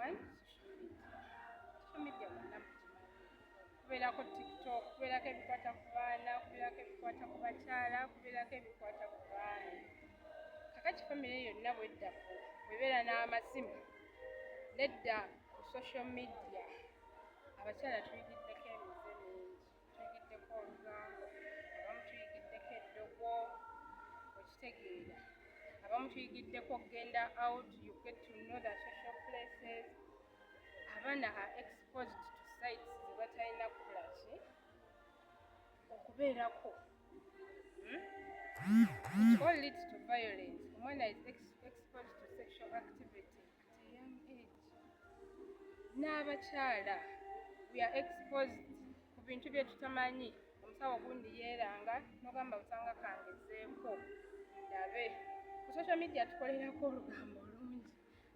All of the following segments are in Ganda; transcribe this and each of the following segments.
one, social media mwenna mugimanyi kubeerako TikTok, kubeerako ebikwata ku baana, kubeerako ebikwata ku bakyala, kubeerako ebikwata ku baami. Kakati famire yonna bweddaku bwebeera n'amasimu nedda ku social media, abakyala tuyigiddeko emize mingi, tuyigiddeko olugambo, abamu tuyigiddeko eddogo, okitegeera, abamu tuyigiddeko genda out, you get to know the social places. Abaana are exposed to sites ze batalina kukola ki okubeerako. It all leads to violence. Omwana is exposed to sexual activity at a young age. N'abakyala we are exposed ku bintu bye tutamanyi. Omusawo gundi yeeranga n'ogamba busanga kangezeeko ndabe. Ku social media tukolerako olugambo olungi,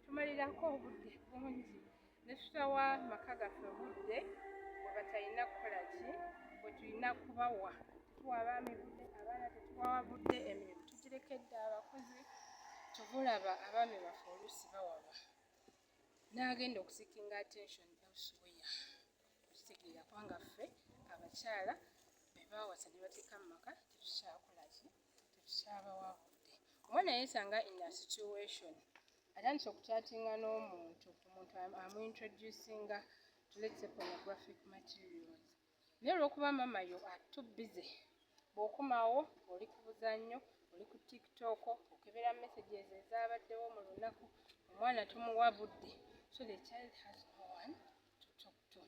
tumalirako obudde bungi ne tutawa maka gaffe obudde bwe batalina kukola ki, bwe tulina kubawa. Tetuwa abaami budde, abaana tetubawa budde, emirimu tugirekedde abakozi. Tubulaba abaami baffe oluusi bawaba n'agenda okusikinga attention elsewhere. Tukitegeera kubanga ffe abakyala be baawasa ne bateeka mu maka tetukyakola ki, tetukyabawa budde. Omwana yeesanga in a situation atandise okukyatinga n'omuntu, omuntu amuintroducinga to let's say pornographic materials. Naye olw'okuba mama yo are too busy, bw'okomawo oli ku buzannyo, oli ku TikTok, okebera messages ezabaddewo mu lunaku, omwana tumuwa budde. So the child has no one to talk to.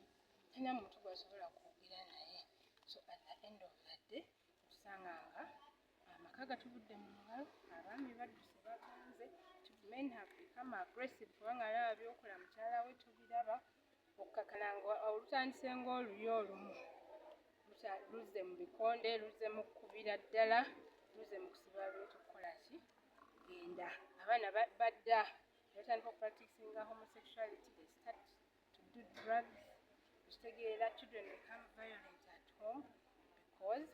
Talina muntu gw'asobola kwogera naye. So at the end of the day, tusanga nga amaka gatubudde mu ngalo, abaami badduse baganze, men have become aggressive kubanga alaba byokola mukyala we tubiraba, okukakana nga olutandise ng'oluyo olumu. Luzze mu bikonde, luzze mu kkubira ddala, luzze mu kusiba bintu kukola ki, genda. Abaana badda, batandika okupracticinga homosexuality, they start to do drugs. Kitegeera children become violent at home because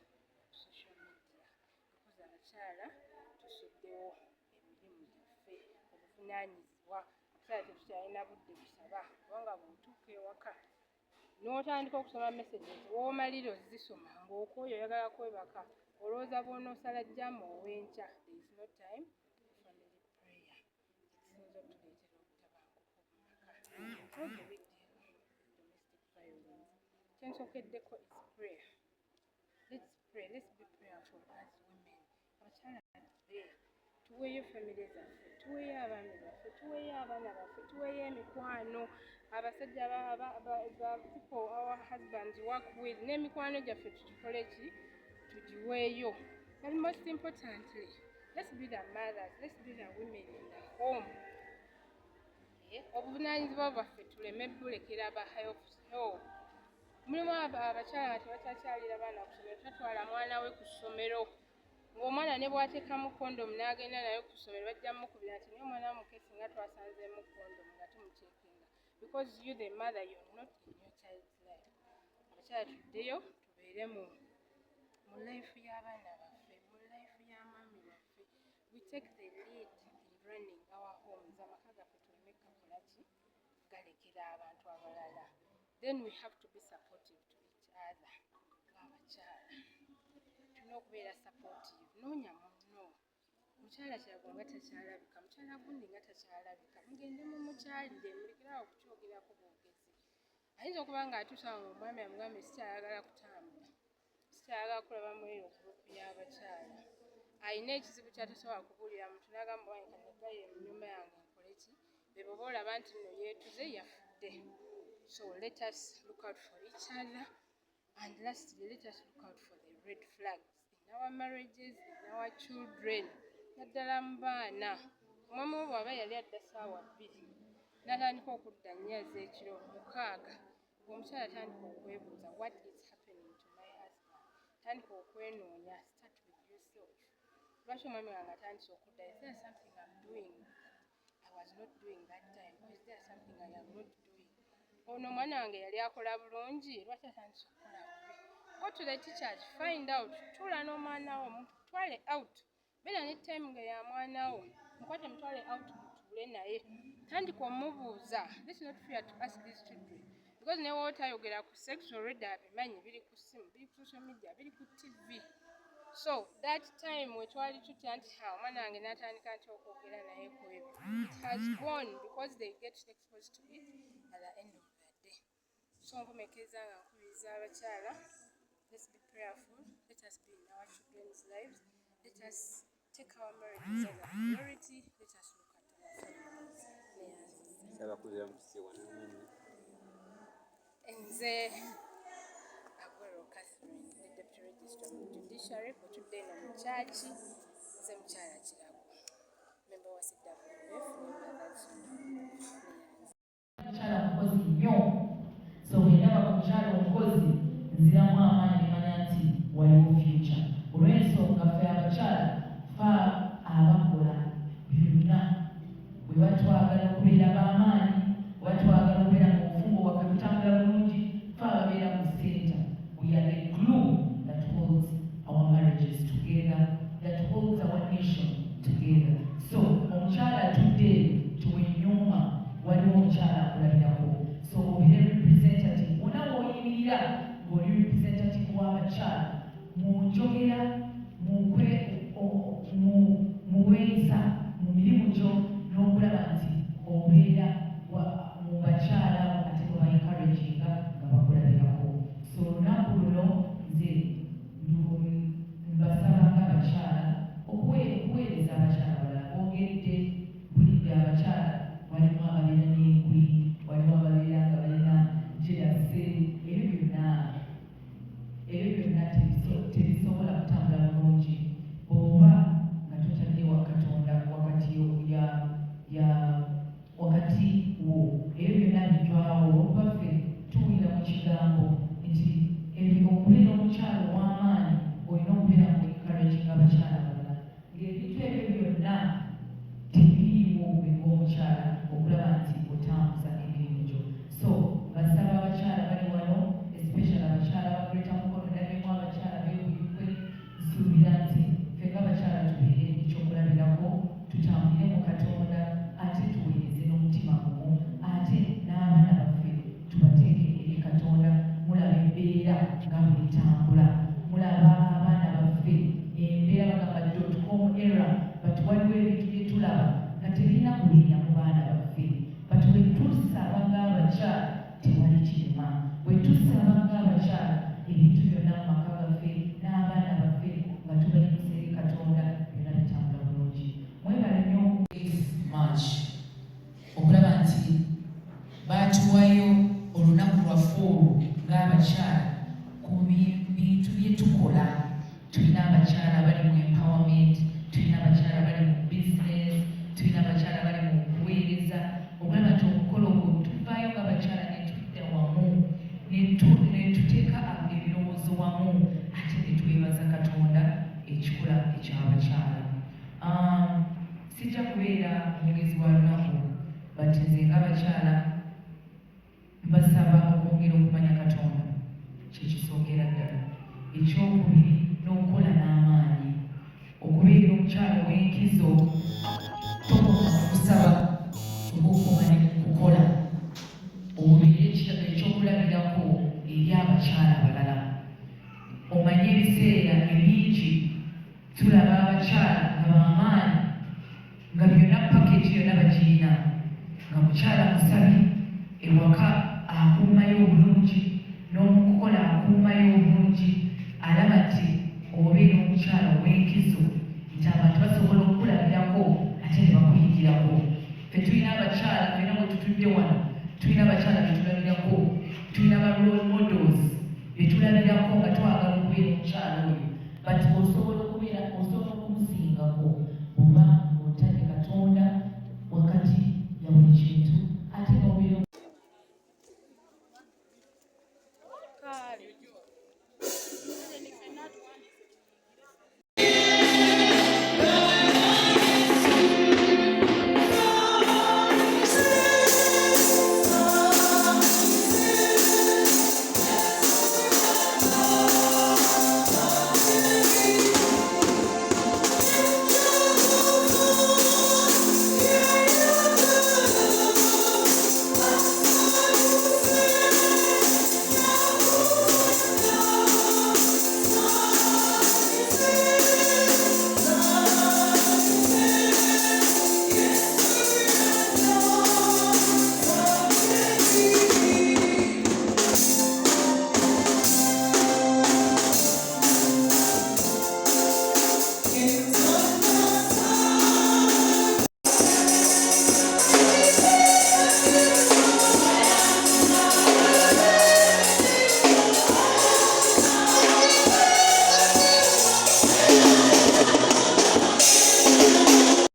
social media. Because abakyala tusuddewo emirimu gyaffe, obuvunaanyizibwa. Abakyala tetukyalina budde busaba kubanga bw'otuuka ewaka n'otandika okusoma messages w'omalira ozisoma ng'okwoyo oyagala kwebaka, olowooza bw'onoosala jjama ow'enkya. There is no time for family prayer. Ekisinza otuleetera obutabanguko mu maka. Because the big deal domestic violence. Kyensookeddeko is prayer. Let's pray. Let's be prayerful as women. Abakyala tube, tuweeyo family zaffe, tuweeyo abaami baffe, tuweeyo abaana baffe, tuweeyo emikwano, abasajja people our husbands work with, n'emikwano gyaffe tukikole ki, tugiweeyo. But most importantly, let's be the mothers, let's be the women in the home. Obuvunaanyizibwa bwaffe tuleme bulekera aba health. Mulimu abakyala nga tebakyakyalira baana ku ssomero, tatwala mwana we ku ssomero. Ng'omwana ne bw'ateekamu kondomu n'agenda naye ku ssomero bajja mukubira nti naye omwana mukesi nga twasanzeemu kondomu nga tumucekinga. Because you the mother, you're not in your child's life. Abakyala tuddeyo tubeere mu life y'abaana baffe, mu life y'amaami baffe. We take the lead in running our homes. Amaka gaffe tuleme gakola ki, galekera abantu abalala. Then we have to be supportive to each other. Ng'abakyala tulina okubeera supportive. Noonya munno. Mukyala kyagwa nga takyalabika, mukyala gundi nga takyalabika, mugende mumukyalire, mulekerawo okukyogerako bwogezi. Ayinza okuba ng'atuusa awo omwami amugambe sikyayagala kutambula, sikyayagala kulabamu eyo gurupu y'abakyala. Ayina ekizibu ky'atasobola kubuulira muntu n'agamba wange kanagaye mu nnyumba yange nkole ki, be baba olaba nti nno yeetuze yafudde. So let us look out for each other, and lastly let us look out for the red flags in our marriages, in our children. Naddala mu baana, omwami we bw'aba yali adda ssaawa 2 n'atandika okudda 4 ez'ekiro 6, omukyala atandika okwebuuza what is happening to my husband. Tandika okwenoonya, start with yourself. Lwaki omwami wange atandise okudda? Is there something I'm doing I was not doing that time? Or is there something I am not doing? Ono omwana wange yali akola bulungi, lwaki atandise okukola bubi? Go to the teachers, find out. Tuula n'omwana wo, mutwale out. Beera ne time nga ya mwana wo, mukwate mutwale out, tutuule naye tandika omubuuza. Let's not fear to ask these children because ne wootayogera ku sex already abimanyi, biri ku ssimu, biri ku social media, biri ku TV. So that time wetwali tutya nti omwana wange n'atandika nti okwogera naye ku ebyo, it has gone because they get exposed to it at the end of the day. So nkomekeza nga nkubiriza abakyala, let's be prayerful, let us be in our children's lives, let us take our marriages as a priority, let us look at our families. Sabakuzira mukisiwana nini? Nze Agwero Catherine, the Deputy Registrar of Judiciary, otudde eno mu kyaki, nze mukyala Kirago, member wa CWF, mukyala mukozi nnyo, so bw'endaba ku mukyala omukozi nziramu amaanyi manya nti waliwo future. Olw'ensonga ffe abakyala fa abakola byonna, bwe batwagala okubeera b'amaanyi, bwe batwagala okubeera mu bufumbo bwaffe butambula bulungi, fa ababeera mu ssenta. We are the glue that holds our marriages together, that holds our nation together. So omukyala atudde tuwennyuma waliwo omukyala akulabirako. So obeere representative, wonna w'oyimirira ng'oli representative w'abakyala mu njogera, mu bweza, mu mirimu gyo, n'okulaba nti obeera mu bakyala ate bwe ba-encouraginga nga bakulabirako. So olunaku luno nze mbasaba ng'abakyala okuweereza abakyala balala. Boogedde bulidde abakyala, walimu ababeera n'enkwi, walimu ababeera nga balina jerase, ebyo byonna tebisobola kutambula bulungi bw'oba nga totadde wa Katonda wakati wo. Ebyo byonna bijwawo olwokuba ffe tuwulira mu kigambo nti okubeera omukyala ow'amaanyi olina okubeera mu encouraging abakyala balala. Ng'ebintu ebyo byonna tebiriiwo ng'omukyala okulaba nti otambuza emirimu gyo. So basaba abakyala bali wano, especially abakyala bakuleta mukono, nabyemu abakyala beebuyikwe, nsuubira nti ffe ng'abakyala tubeere ekyokulabirako, tutambulire mu Katonda ate tuweereze n'omutima gumu, ate n'abaana baffe tubateeke eri Katonda. Mulaba embeera nga bwetambula, mulaba abaana baffe embeera bagamba .com era, but waliwo ebintu bye tulaba nga tebirina kulinnya mu baana baffe. But bwe tusaba ng'abakyala tewali kirema, bwe tusaba ng'abakyala ebintu byonna mu maka gaffe n'abaana baffe nga tubayimusa eri Katonda byonna bitambula bulungi. Mwebale nnyo March okulaba nti baatuwayo olunaku lwaffe olwo ng'abakyala ku bintu bye tukola. Tulina abakyala bali mu empowerment, tulina abakyala bali mu business, tulina abakyala bali mu kuweereza. Okulaba nti omukolo ogwo tuvaayo ng'abakyala ne tudda wamu, ne tuteeka ebirowoozo wamu, ate ne twebaza Katonda ekikola eky'abakyala. Sijja kubeera omugezi wa lunaku, but nze ng'abakyala mbasaba okwongera okumanya Katonda, kyekisookera ddala. Ekyokubiri n'okukola n'amaanyi, okubeera omukyala ow'enkizo, tokoma kusaba okukoma ne kukola, obeere ekyokulabirako eri abakyala abalala. Omanye ebiseera ebingi tulaba abakyala nga b'amaanyi, nga byonna package yonna bagirina, nga mukyala musabi, ewaka akuumayo obulungi, n'omukukola akuumayo obulungi, alaba nti obeera omukyala ow'enkizo nti abantu basobola okukulabirako ate ne bakuyigirako. Ffe tulina abakyala ffenna bwe tutudde wano, tulina abakyala be tulabirako, tulina ba role models be tulabirako nga twagala okubeera omukyala oyo.